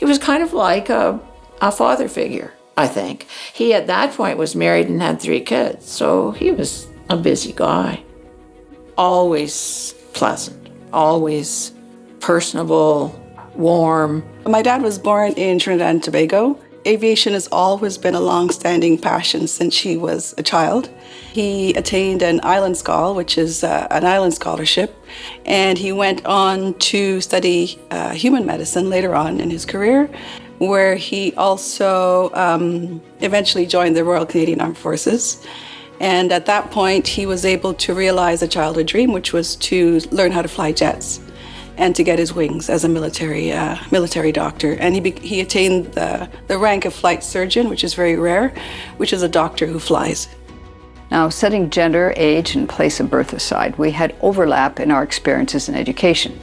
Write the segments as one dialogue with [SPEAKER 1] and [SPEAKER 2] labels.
[SPEAKER 1] was kind of like a father figure, I think. He at that point was married and had 3 kids, so he was a busy guy. Always pleasant, always personable, warm.
[SPEAKER 2] My dad was born in Trinidad and Tobago. Aviation has always been a long-standing passion since he was a child. He attained an Island Scholar, which is an island scholarship, and he went on to study human medicine later on in his career, where he also eventually joined the Royal Canadian Armed Forces. And at that point, he was able to realize a childhood dream, which was to learn how to fly jets and to get his wings as a military doctor. And he attained the rank of flight surgeon, which is very rare, which is a doctor who flies.
[SPEAKER 3] Now, setting gender, age, and place of birth aside, we had overlap in our experiences in education.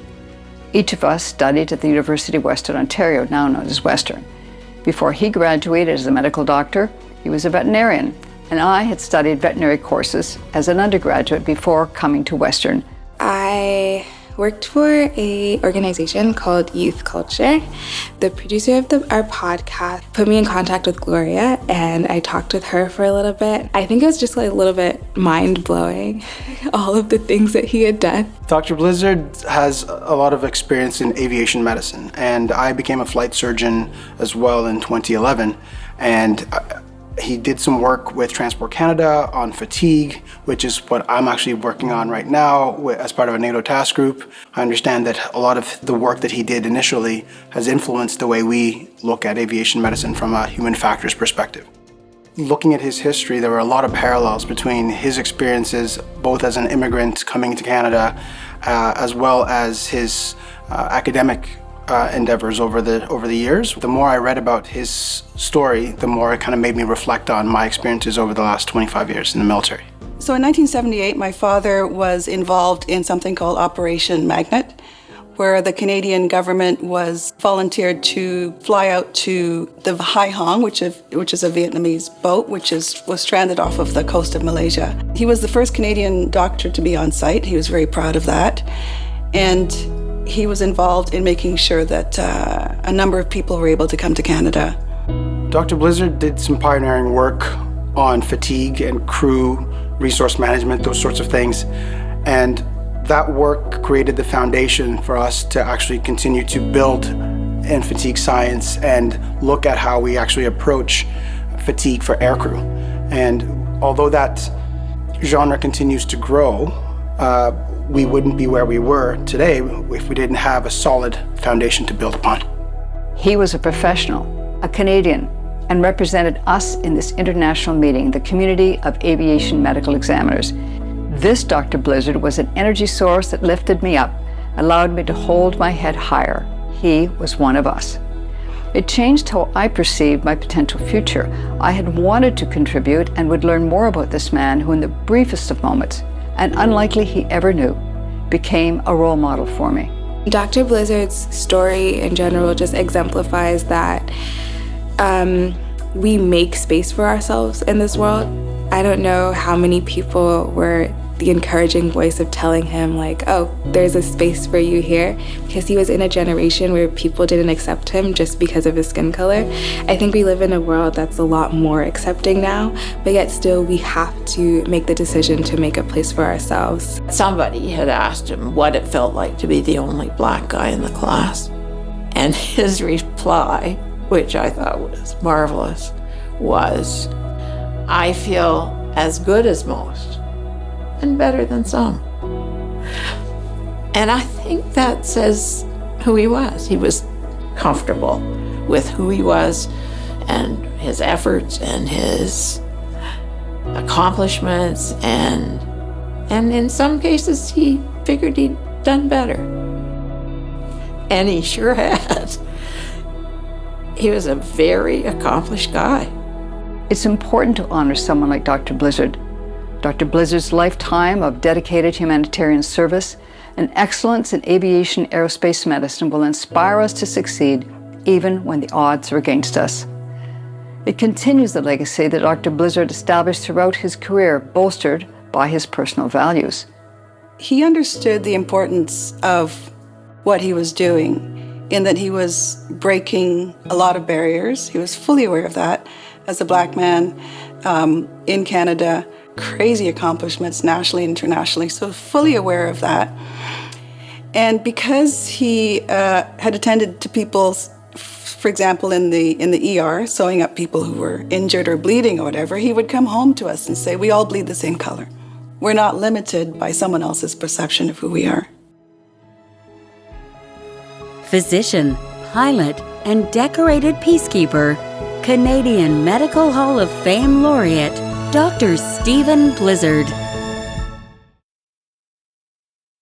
[SPEAKER 3] Each of us studied at the University of Western Ontario, now known as Western. Before he graduated as a medical doctor, he was a veterinarian, and I had studied veterinary courses as an undergraduate before coming to Western.
[SPEAKER 4] I worked for an organization called Youth Culture. The producer of our podcast put me in contact with Laureate, and I talked with her for a little bit. I think it was just like a little bit mind-blowing, all of the things that he had done.
[SPEAKER 5] Dr. Blizzard has a lot of experience in aviation medicine, and I became a flight surgeon as well in 2011. And he did some work with Transport Canada on fatigue, which is what I'm actually working on right now as part of a NATO task group. I understand that a lot of the work that he did initially has influenced the way we look at aviation medicine from a human factors perspective. Looking at his history, there were a lot of parallels between his experiences, both as an immigrant coming to Canada, as well as his academic endeavors over the years. The more I read about his story, the more it kind of made me reflect on my experiences over the last 25 years in the military.
[SPEAKER 2] So in 1978, my father was involved in something called Operation Magnet, where the Canadian government was volunteered to fly out to the Hai Hong, which is a Vietnamese boat, was stranded off of the coast of Malaysia. He was the first Canadian doctor to be on site. He was very proud of that. And he was involved in making sure that a number of people were able to come to Canada.
[SPEAKER 5] Dr. Blizzard did some pioneering work on fatigue and crew resource management, those sorts of things. And that work created the foundation for us to actually continue to build in fatigue science and look at how we actually approach fatigue for aircrew. And although that genre continues to grow, we wouldn't be where we were today if we didn't have a solid foundation to build upon.
[SPEAKER 3] He was a professional, a Canadian, and represented us in this international meeting, the community of aviation medical examiners. This Dr. Blizzard was an energy source that lifted me up, allowed me to hold my head higher. He was one of us. It changed how I perceived my potential future. I had wanted to contribute and would learn more about this man who, in the briefest of moments, and unlikely he ever knew, became a role model for me.
[SPEAKER 4] Dr. Blizzard's story in general just exemplifies that we make space for ourselves in this world. I don't know how many people were the encouraging voice of telling him like, oh, there's a space for you here, because he was in a generation where people didn't accept him just because of his skin color. I think we live in a world that's a lot more accepting now, but yet still we have to make the decision to make a place for ourselves.
[SPEAKER 1] Somebody had asked him what it felt like to be the only black guy in the class. And his reply, which I thought was marvelous, was, I feel as good as most and better than some. And I think that says who he was. He was comfortable with who he was and his efforts and his accomplishments, and in some cases he figured he'd done better. And he sure had. He was a very accomplished guy.
[SPEAKER 3] It's important to honor someone like Dr. Blizzard. Dr. Blizzard's lifetime of dedicated humanitarian service and excellence in aviation aerospace medicine will inspire us to succeed even when the odds are against us. It continues the legacy that Dr. Blizzard established throughout his career, bolstered by his personal values.
[SPEAKER 2] He understood the importance of what he was doing. in that he was breaking a lot of barriers. He was fully aware of that as a Black man in Canada, crazy accomplishments nationally, internationally, so fully aware of that. And because he had attended to people's, for example, in the ER, sewing up people who were injured or bleeding or whatever, he would come home to us and say, we all bleed the same color. We're not limited by someone else's perception of who we are.
[SPEAKER 6] Physician, pilot, and decorated peacekeeper, Canadian Medical Hall of Fame laureate, Dr. Stephen Blizzard.